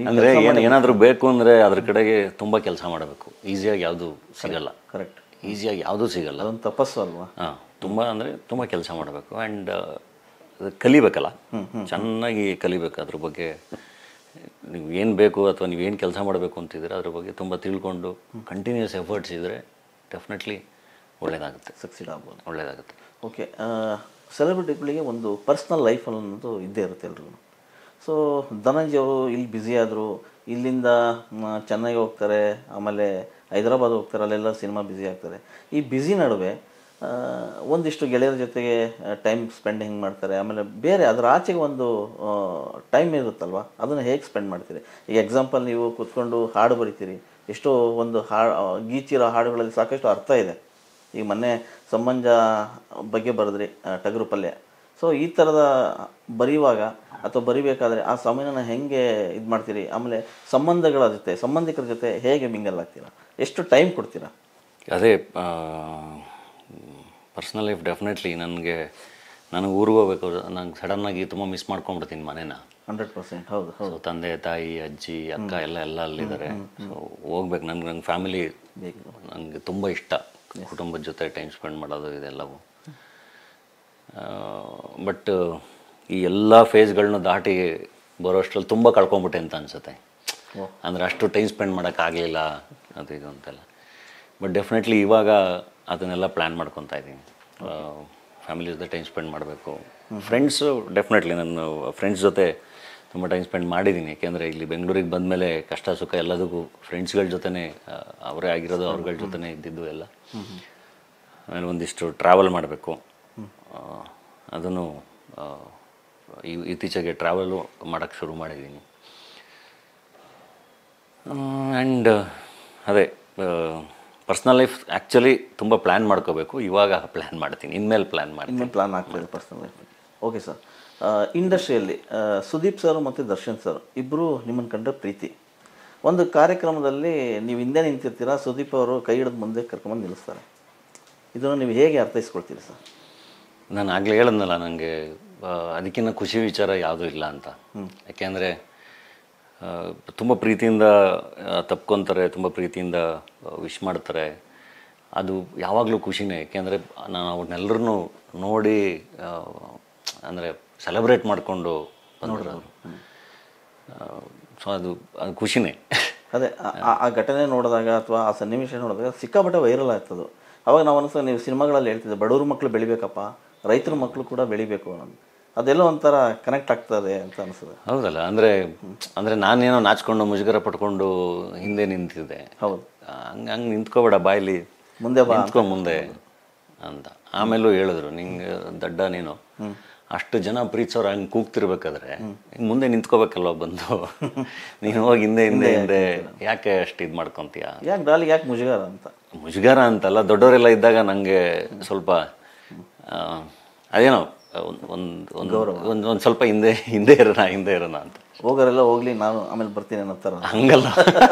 ಅಂದರೆ ಏನಾದರೂ ಬೇಕು ಅಂದರೆ ಅದ್ರ ಕಡೆಗೆ ತುಂಬ ಕೆಲಸ ಮಾಡಬೇಕು. ಈಸಿಯಾಗಿ ಯಾವುದು ಸಿಗಲ್ಲ. ಕರೆಕ್ಟ್. ಈಸಿಯಾಗಿ ಯಾವುದೂ ಸಿಗಲ್ಲ. ಅದೊಂದು ತಪಸ್ಸು ಅಲ್ವಾ? ತುಂಬ ಕೆಲಸ ಮಾಡಬೇಕು. ಆ್ಯಂಡ್ ಕಲಿಬೇಕಲ್ಲ, ಚೆನ್ನಾಗಿ ಕಲಿಬೇಕು. ಅದ್ರ ಬಗ್ಗೆ ನೀವು ಏನು ಬೇಕು ಅಥವಾ ನೀವೇನು ಕೆಲಸ ಮಾಡಬೇಕು ಅಂತಿದ್ರೆ ಅದ್ರ ಬಗ್ಗೆ ತುಂಬ ತಿಳ್ಕೊಂಡು ಕಂಟಿನ್ಯೂಸ್ ಎಫರ್ಟ್ಸ್ ಇದ್ದರೆ ಡೆಫಿನೆಟ್ಲಿ ಒಳ್ಳೆಯದಾಗುತ್ತೆ, ಸಕ್ಸೀಡ್ ಆಗ್ಬೋದು, ಒಳ್ಳೆಯದಾಗುತ್ತೆ. ಓಕೆ. ಸೆಲೆಬ್ರಿಟಿಗಳಿಗೆ ಒಂದು ಪರ್ಸ್ನಲ್ ಲೈಫ್ ಅನ್ನೋದು ಇದ್ದೇ ಇರುತ್ತೆ ಎಲ್ರಿಗೂ. ಸೊ ಧನಂಜಯ ಅವರು ಇಲ್ಲಿ ಬ್ಯುಸಿ ಆದರು, ಇಲ್ಲಿಂದ ಚೆನ್ನೈಗೆ ಹೋಗ್ತಾರೆ, ಆಮೇಲೆ ಹೈದರಾಬಾದ್ ಹೋಗ್ತಾರೆ, ಅಲ್ಲೆಲ್ಲ ಸಿನಿಮಾ ಬ್ಯುಸಿ ಆಗ್ತಾರೆ. ಈ ಬ್ಯುಸಿ ನಡುವೆ ಒಂದಿಷ್ಟು ಗೆಳೆಯರ ಜೊತೆಗೆ ಟೈಮ್ ಸ್ಪೆಂಡ್ ಹೆಂಗೆ ಮಾಡ್ತಾರೆ, ಆಮೇಲೆ ಬೇರೆ ಅದರ ಆಚೆಗೆ ಒಂದು ಟೈಮ್ ಇರುತ್ತಲ್ವ, ಅದನ್ನು ಹೇಗೆ ಸ್ಪೆಂಡ್ ಮಾಡ್ತೀರಿ? ಈಗ ಎಕ್ಸಾಂಪಲ್, ನೀವು ಕೂತ್ಕೊಂಡು ಹಾಡು ಬರಿತೀರಿ, ಎಷ್ಟೋ ಒಂದು ಗೀಚಿರೋ ಹಾಡುಗಳಲ್ಲಿ ಸಾಕಷ್ಟು ಅರ್ಥ ಇದೆ. ಈಗ ಮೊನ್ನೆ ಸಂಬಂಧ ಬಗ್ಗೆ ಬರೆದ್ರಿ, ಟಗರು ಪಲ್ಯ. ಸೊ ಈ ಥರದ ಬರೆಯುವಾಗ ಅಥವಾ ಬರಿಬೇಕಾದ್ರೆ ಆ ಸಮಯನ ಹೆಂಗೆ ಇದು ಮಾಡ್ತೀರಿ? ಆಮೇಲೆ ಸಂಬಂಧಿಕರ ಜೊತೆ ಹೇಗೆ ಮಿಂಗಲ್ ಆಗ್ತೀರಾ? ಎಷ್ಟು ಟೈಮ್ ಕೊಡ್ತೀರಾ? ಅದೇ ಪರ್ಸ್ನಲ್ ಲೈಫ್ ಡೆಫಿನೆಟ್ಲಿ ನನಗೆ ಊರಿಗೆ ಹೋಗ್ಬೇಕು, ನಂಗೆ ಸಡನ್ನಾಗಿ ತುಂಬ ಮಿಸ್ ಮಾಡ್ಕೊಂಡ್ಬಿಡ್ತೀನಿ ಮನೇನ. 100%. ಹೌದು. ಸೊ ತಂದೆ ತಾಯಿ ಅಜ್ಜಿ ಅಕ್ಕ ಎಲ್ಲ ಅಲ್ಲಿದ್ದಾರೆ. ಸೊ ಹೋಗ್ಬೇಕು. ನಂಗೆ ಫ್ಯಾಮಿಲಿ ನನಗೆ ತುಂಬ ಇಷ್ಟ. ಕುಟುಂಬದ ಜೊತೆ ಟೈಮ್ ಸ್ಪೆಂಡ್ ಮಾಡೋದು ಇದೆಲ್ಲವೂ. ಬಟ್ ಈ ಎಲ್ಲ ಫೇಸ್ಗಳನ್ನ ದಾಟಿ ಬರೋಷ್ಟರಲ್ಲಿ ತುಂಬ ಕಳ್ಕೊಂಬಿಟ್ಟೆ ಅಂತ ಅನಿಸುತ್ತೆ. ಅಂದರೆ ಅಷ್ಟು ಟೈಮ್ ಸ್ಪೆಂಡ್ ಮಾಡೋಕ್ಕಾಗಲಿಲ್ಲ ಅದು ಇದು ಅಂತೆಲ್ಲ. ಬಟ್ ಡೆಫಿನೆಟ್ಲಿ ಇವಾಗ ಅದನ್ನೆಲ್ಲ ಪ್ಲ್ಯಾನ್ ಮಾಡ್ಕೊತಾ ಇದ್ದೀನಿ. ಫ್ಯಾಮಿಲಿ ಜೊತೆ ಟೈಮ್ ಸ್ಪೆಂಡ್ ಮಾಡಬೇಕು. ಫ್ರೆಂಡ್ಸು ಡೆಫಿನೆಟ್ಲಿ ನಾನು ಫ್ರೆಂಡ್ಸ್ ಜೊತೆ ತುಂಬ ಟೈಮ್ ಸ್ಪೆಂಡ್ ಮಾಡಿದ್ದೀನಿ. ಯಾಕೆಂದರೆ ಇಲ್ಲಿ ಬೆಂಗಳೂರಿಗೆ ಬಂದಮೇಲೆ ಕಷ್ಟ ಸುಖ ಎಲ್ಲದಕ್ಕೂ ಫ್ರೆಂಡ್ಸ್ಗಳ ಜೊತೆನೇ ಅವರೇ ಆಗಿರೋದು, ಅವ್ರಗಳ ಜೊತೆನೇ ಇದ್ದಿದ್ದು ಎಲ್ಲ. ಆಮೇಲೆ ಒಂದಿಷ್ಟು ಟ್ರಾವೆಲ್ ಮಾಡಬೇಕು. ಅದನ್ನು ಇತ್ತೀಚೆಗೆ ಟ್ರಾವೆಲು ಮಾಡೋಕ್ಕೆ ಶುರು ಮಾಡಿದ್ದೀನಿ. ಆ್ಯಂಡ್ ಅದೇ ಪರ್ಸ್ನಲ್ ಲೈಫ್ ಆ್ಯಕ್ಚುಲಿ ತುಂಬ ಪ್ಲ್ಯಾನ್ ಮಾಡ್ಕೋಬೇಕು. ಇವಾಗ ಪ್ಲ್ಯಾನ್ ಮಾಡ್ತೀನಿ, ಇನ್ಮೇಲೆ ಪ್ಲ್ಯಾನ್ ಆಗ್ತದೆ ಪರ್ಸ್ನಲ್ ಲೈಫ್. Okay sir. ಇಂಡಸ್ಟ್ರಿಯಲ್ಲಿ ಸುದೀಪ್ ಸರ್ ಮತ್ತು ದರ್ಶನ್ ಸರ್ ಇಬ್ಬರು ನಿಮ್ಮನ್ನು ಕಂಡ್ರೆ ಪ್ರೀತಿ. ಒಂದು ಕಾರ್ಯಕ್ರಮದಲ್ಲಿ ನೀವು ಹಿಂದೆ ನಿಂತಿರ್ತೀರ, ಸುದೀಪ್ ಅವರು ಕೈ ಹಿಡಿದು ಮುಂದೆ ಕರ್ಕೊಂಬಂದು ನಿಲ್ಲಿಸ್ತಾರೆ. ಇದನ್ನು ನೀವು ಹೇಗೆ ಅರ್ಥೈಸ್ಕೊಳ್ತೀರಿ ಸರ್? ನಾನು ಆಗಲೇ ಹೇಳಿದ್ನಲ್ಲ, ನನಗೆ ಅದಕ್ಕಿಂತ ಖುಷಿ ವಿಚಾರ ಯಾವುದೂ ಇಲ್ಲ ಅಂತ. ಯಾಕೆಂದರೆ ತುಂಬ ಪ್ರೀತಿಯಿಂದ ತಪ್ಕೊತಾರೆ, ತುಂಬ ಪ್ರೀತಿಯಿಂದ ವಿಶ್ ಮಾಡ್ತಾರೆ. ಅದು ಯಾವಾಗಲೂ ಖುಷಿನೇ. ಯಾಕೆಂದರೆ ನಾನು ಅವ್ರನ್ನೆಲ್ಲರೂ ನೋಡಿ ಅಂದರೆ ಸೆಲೆಬ್ರೇಟ್ ಮಾಡಿಕೊಂಡು ಬಂದರು. ಸೊ ಅದು ಖುಷಿನೇ. ಅದೇ ಆ ಘಟನೆ ನೋಡಿದಾಗ ಅಥವಾ ಆ ಸನ್ನಿವೇಶ ನೋಡಿದಾಗ ಸಿಕ್ಕಾಪಟ್ಟೆ ವೈರಲ್ ಆಗ್ತದೆ. ಅವಾಗ ನಾವು ಅನಿಸ್ತದೆ, ನೀವು ಸಿನಿಮಾಗಳಲ್ಲಿ ಹೇಳ್ತಿದ್ದೆ ಬಡವ್ರ ಮಕ್ಕಳು ಬೆಳಿಬೇಕಪ್ಪ, ರೈತರ ಮಕ್ಕಳು ಕೂಡ ಬೆಳಿಬೇಕು ಅನ್ನೋದು. ಅದೆಲ್ಲ ಒಂಥರ ಕನೆಕ್ಟ್ ಆಗ್ತದೆ ಅಂತ ಅನಿಸ್ತದೆ. ಹೌದಲ್ಲ. ಅಂದರೆ ನಾನೇನೋ ನಾಚ್ಕೊಂಡು ಮುಜುಗರ ಪಟ್ಕೊಂಡು ಹಿಂದೆ ನಿಂತಿದ್ದೆ. ಹೌದು. ಹಂಗೆ ನಿಂತ್ಕೋಬೇಡ, ಬಾಯಲ್ಲಿ ಮುಂದೆ ನಿಂತ್ಕೊ ಮುಂದೆ ಅಂತ. ಆಮೇಲೂ ಹೇಳಿದ್ರು, ನಿಂಗೆ ದಡ್ಡ ನೀನು, ಅಷ್ಟು ಜನ ಪ್ರೀತಿಸೋರು ಹಂಗೆ ಕೂಗ್ತಿರ್ಬೇಕಾದ್ರೆ ಮುಂದೆ ನಿಂತ್ಕೋಬೇಕಲ್ವ ಬಂದು. ನೀನು ಹೋಗಿ ಹಿಂದೆ ಯಾಕೆ ಅಷ್ಟು ಇದು ಮಾಡ್ಕೊತೀಯ? ಯಾಕೆ ಮುಜುಗಾರ ಅಂತಲ್ಲ, ದೊಡ್ಡವರೆಲ್ಲ ಇದ್ದಾಗ ನನಗೆ ಸ್ವಲ್ಪ ಅದೇನೋ ಒಂದು ಸ್ವಲ್ಪ ಹಿಂದೆ ಇರೋಣ ಅಂತ. ಹೋಗೋರೆಲ್ಲ ಹೋಗ್ಲಿ, ನಾನು ಆಮೇಲೆ ಬರ್ತೀನಿ ಅನ್ನೋ ಥರ. ಹಂಗಲ್ಲ,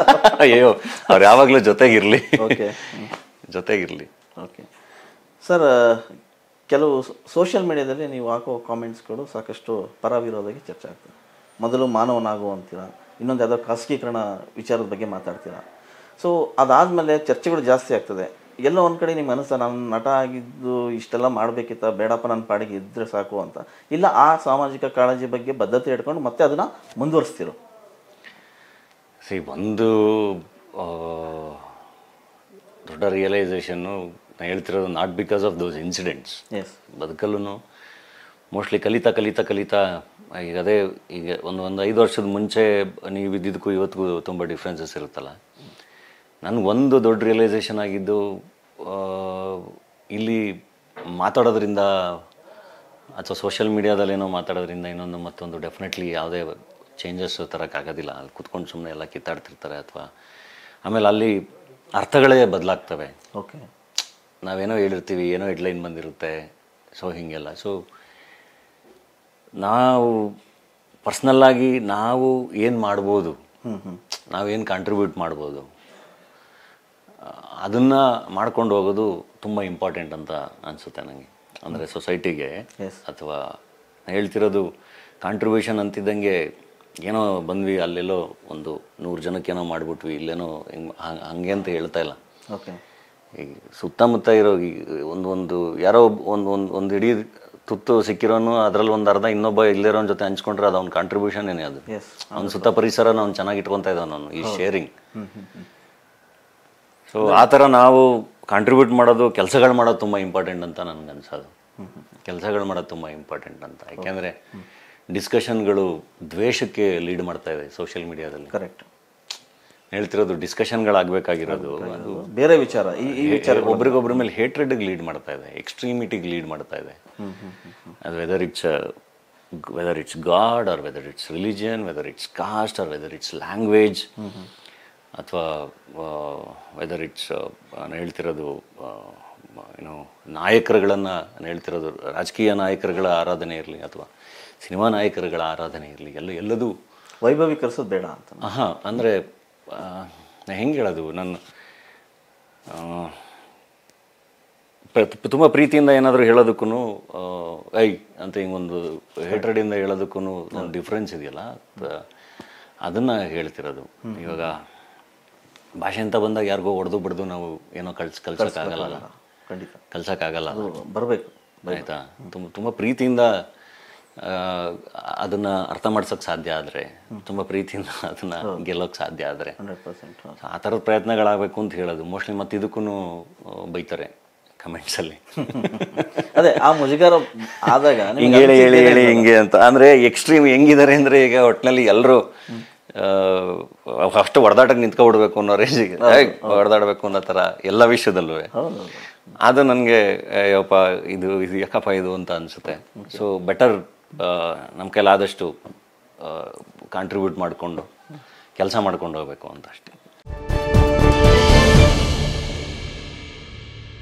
ಅಯ್ಯೋ ಅವ್ರು ಯಾವಾಗಲೂ ಜೊತೆಗಿರಲಿ. ಓಕೆ ಸರ್, ಕೆಲವು ಸೋಷಿಯಲ್ ಮೀಡಿಯಾದಲ್ಲಿ ನೀವು ಹಾಕೋ ಕಾಮೆಂಟ್ಸ್ಗಳು ಸಾಕಷ್ಟು ಪರ ವಿರೋಧವಾಗಿ ಚರ್ಚೆ ಆಗ್ತದೆ. ಮೊದಲು ಮಾನವನಾಗು ಅಂತೀರಾ, ಇನ್ನೊಂದು ಯಾವುದೋ ಖಾಸಗೀಕರಣ ವಿಚಾರದ ಬಗ್ಗೆ ಮಾತಾಡ್ತೀರಾ. ಸೊ ಅದಾದಮೇಲೆ ಚರ್ಚೆಗಳು ಜಾಸ್ತಿ ಆಗ್ತದೆ. ಎಲ್ಲೋ ಒಂದು ಕಡೆ ನಿಮ್ಮ ಅನಿಸ್ತಾ, ನಾನು ನಟ ಆಗಿದ್ದು ಇಷ್ಟೆಲ್ಲ ಮಾಡಬೇಕಿತ್ತ, ಬೇಡಪ್ಪ ನನ್ನ ಪಾಡಿಗೆ ಇದ್ದರೆ ಸಾಕು ಅಂತ, ಇಲ್ಲ ಆ ಸಾಮಾಜಿಕ ಕಾಳಜಿ ಬಗ್ಗೆ ಬದ್ಧತೆ ಇಟ್ಕೊಂಡು ಮತ್ತೆ ಅದನ್ನು ಮುಂದುವರಿಸ್ತಿರೋ? ಒಂದು ದೊಡ್ಡ ರಿಯಲೈಸೇಷನ್ನು ನಾನು ಹೇಳ್ತಿರೋದು not because of those incidents. Yes. ಬದುಕಲ್ಲೂ ಮೋಸ್ಟ್ಲಿ ಕಲಿತಾ ಕಲಿತಾ ಕಲಿತಾ ಈಗ ಅದೇ ಈಗ ಒಂದು 5 ವರ್ಷದ ಮುಂಚೆ ನೀವು ಇದ್ದಿದ್ದಕ್ಕೂ ಇವತ್ತಿಗೂ ತುಂಬ ಡಿಫ್ರೆನ್ಸಸ್ ಇರುತ್ತಲ್ಲ. ನನಗೊಂದು ದೊಡ್ಡ ರಿಯಲೈಸೇಷನ್ ಆಗಿದ್ದು, ಇಲ್ಲಿ ಮಾತಾಡೋದ್ರಿಂದ ಅಥವಾ ಸೋಷಿಯಲ್ ಮೀಡಿಯಾದಲ್ಲಿ ಏನೋ ಮಾತಾಡೋದ್ರಿಂದ ಇನ್ನೊಂದು ಮತ್ತೊಂದು ಡೆಫಿನೆಟ್ಲಿ ಯಾವುದೇ ಚೇಂಜಸ್ ತರೋಕ್ಕಾಗೋದಿಲ್ಲ. ಅಲ್ಲಿ ಕುತ್ಕೊಂಡು ಸುಮ್ಮನೆ ಎಲ್ಲ ಕಿತ್ತಾಡ್ತಿರ್ತಾರೆ ಅಥವಾ ಆಮೇಲೆ ಅಲ್ಲಿ ಅರ್ಥಗಳೇ ಬದಲಾಗ್ತವೆ. ಓಕೆ. ನಾವೇನೋ ಹೇಳಿರ್ತೀವಿ, ಏನೋ ಹೆಡ್ಲೈನ್ ಬಂದಿರುತ್ತೆ, ಸೊ ಹೀಗೆಲ್ಲ. ಸೊ ನಾವು ಪರ್ಸ್ನಲ್ಲಾಗಿ ನಾವು ಏನು ಮಾಡ್ಬೋದು, ನಾವೇನು ಕಾಂಟ್ರಿಬ್ಯೂಟ್ ಮಾಡ್ಬೋದು, ಅದನ್ನು ಮಾಡ್ಕೊಂಡು ಹೋಗೋದು ತುಂಬ ಇಂಪಾರ್ಟೆಂಟ್ ಅಂತ ಅನಿಸುತ್ತೆ ನನಗೆ. ಅಂದರೆ ಸೊಸೈಟಿಗೆ ಅಥವಾ ಹೇಳ್ತಿರೋದು ಕಾಂಟ್ರಿಬ್ಯೂಷನ್ ಅಂತಿದ್ದಂಗೆ ಏನೋ ಬಂದ್ವಿ ಅಲ್ಲೆಲ್ಲೋ ಒಂದು 100 ಜನಕ್ಕೇನೋ ಮಾಡಿಬಿಟ್ವಿ, ಇಲ್ಲೇನೋ ಹಂಗೆ ಅಂತ ಹೇಳ್ತಾ ಇಲ್ಲ. ಓಕೆ. ಈಗ ಸುತ್ತಮುತ್ತ ಇರೋ ಒಂದು ಯಾರೋ ಒಂದು ಇಡೀ ತುತ್ತು ಸಿಕ್ಕಿರೋನು ಅದರಲ್ಲಿ ಒಂದು ಅರ್ಧ ಇನ್ನೊಬ್ಬ ಇಲ್ಲಿರೋನ ಜೊತೆ ಹಂಚ್ಕೊಂಡ್ರೆ ಅದು ಅವ್ನ ಕಾಂಟ್ರಿಬ್ಯೂಷನ್ ಏನೇ ಅದು. ಅವ್ನ ಸುತ್ತ ಪರಿಸರನ ಅವ್ನು ಚೆನ್ನಾಗಿ ಇಟ್ಕೊತಾ ಇದ್ದಾನೆ, ಅವನು ಈ ಶೇರಿಂಗ್. ಸೊ ಆ ಥರ ನಾವು ಕಾಂಟ್ರಿಬ್ಯೂಟ್ ಮಾಡೋದು, ಕೆಲಸಗಳು ಮಾಡೋದು ತುಂಬ ಇಂಪಾರ್ಟೆಂಟ್ ಅಂತ ನನಗೆ ಅನ್ಸೋದು. ಕೆಲಸಗಳು ಮಾಡೋದು ತುಂಬ ಇಂಪಾರ್ಟೆಂಟ್ ಅಂತ. ಯಾಕೆಂದರೆ ಡಿಸ್ಕಷನ್ಗಳು ದ್ವೇಷಕ್ಕೆ ಲೀಡ್ ಮಾಡ್ತಾ ಇದೆ ಸೋಷಿಯಲ್ ಮೀಡಿಯಾದಲ್ಲಿ. ಕರೆಕ್ಟ್. ಹೇಳ್ತಿರೋದು ಡಿಸ್ಕಷನ್ಗಳಾಗಬೇಕಾಗಿರೋದು ಅದು ಬೇರೆ ವಿಚಾರ. ಈ ವಿಚಾರ ಒಬ್ರಿಗೊಬ್ರ ಮೇಲೆ ಹೇಟ್ರೆಡ್ಗೆ ಲೀಡ್ ಮಾಡ್ತಾ ಇದೆ, ಎಕ್ಸ್ಟ್ರೀಮಿಟಿಗೆ ಲೀಡ್ ಮಾಡ್ತಾ ಇದೆ. ಅದು whether it's God or whether it's religion, whether it's caste or whether it's language, ಅಥವಾ ವೆದರ್ ಇಟ್ಸ್ ನಾನು ಹೇಳ್ತಿರೋದು ಏನೋ ನಾಯಕರುಗಳನ್ನು ನಾನು ಹೇಳ್ತಿರೋದು ರಾಜಕೀಯ ನಾಯಕರುಗಳ ಆರಾಧನೆ ಇರಲಿ ಅಥವಾ ಸಿನಿಮಾ ನಾಯಕರುಗಳ ಆರಾಧನೆ ಇರಲಿ, ಎಲ್ಲದೂ ವೈಭವೀಕರಿಸೋದು ಬೇಡ ಅಂತ. ಹಾಂ, ಅಂದರೆ ಹೆಂಗೆ ಹೇಳೋದು, ನಾನು ತುಂಬ ಪ್ರೀತಿಯಿಂದ ಏನಾದರೂ ಹೇಳೋದಕ್ಕೂ ಐ ಅಂತ ಹಿಂಗೊಂದು ಹೇಟ್ರೆಡಿಂದ ಹೇಳೋದಕ್ಕೂ ಒಂದು ಡಿಫ್ರೆನ್ಸ್ ಇದೆಯಲ್ಲ, ಅದನ್ನು ಹೇಳ್ತಿರೋದು. ಇವಾಗ ಭಾಷೆ ಅಂತ ಬಂದಾಗ ಯಾರಿಗೋ ಹೊಡೆದು ಬಿಡ್ದು ನಾವು ಏನೋ ಕಲ್ಸೋಕ್ಕಾಗಲ್ಲ, ಖಂಡಿತ ಕಲ್ಸೋಕ್ಕಾಗಲ್ಲ, ಬರಬೇಕು. ಆಯಿತಾ. ತುಂಬ ಪ್ರೀತಿಯಿಂದ ಅದನ್ನು ಅರ್ಥ ಮಾಡ್ಸೋಕ್ಕೆ ಸಾಧ್ಯ ಆದರೆ, ತುಂಬ ಪ್ರೀತಿಯಿಂದ ಅದನ್ನು ಗೆಲ್ಲೋಕ್ಕೆ ಸಾಧ್ಯ ಆದರೆ 100%. ಆ ಥರದ ಪ್ರಯತ್ನಗಳಾಗಬೇಕು ಅಂತ ಹೇಳೋದು. ಮೋಸ್ಟ್ಲಿ ಮತ್ತು ಇದಕ್ಕೂ ಬೈತಾರೆ ಕಮೆಂಟ್ಸಲ್ಲಿ. ಅದೇ ಆ ಮುಜುಗರ ಆದಾಗ ಹಿಂಗೆ ಹೇಳಿ ಹಿಂಗೆ ಅಂತ. ಅಂದರೆ ಎಕ್ಸ್ಟ್ರೀಮ್ ಹೆಂಗಿದ್ದಾರೆ ಅಂದರೆ, ಈಗ ಒಟ್ಟಿನಲ್ಲಿ ಎಲ್ಲರೂ ಅಷ್ಟು ಹೊಡೆದಾಟಕ್ಕೆ ನಿಂತ್ಕೊಬಿಡ್ಬೇಕು ಅನ್ನೋ ರೇಂಜಿಗೆ ಹೊಡೆದಾಡಬೇಕು ಅನ್ನೋ ಥರ ಎಲ್ಲ ವಿಷಯದಲ್ಲೂ ಅದು ನನಗೆ ಅಯ್ಯಪ್ಪ ಇದು ಯಾಕಪ್ಪ ಇದು ಅಂತ ಅನಿಸುತ್ತೆ. ಸೊ ಬೆಟರ್ ನಮ್ಮ ಕೈಲಾದಷ್ಟು ಕಾಂಟ್ರಿಬ್ಯೂಟ್ ಮಾಡಿಕೊಂಡು ಕೆಲಸ ಮಾಡ್ಕೊಂಡು ಹೋಗ್ಬೇಕು ಅಂತ ಅಷ್ಟೇ.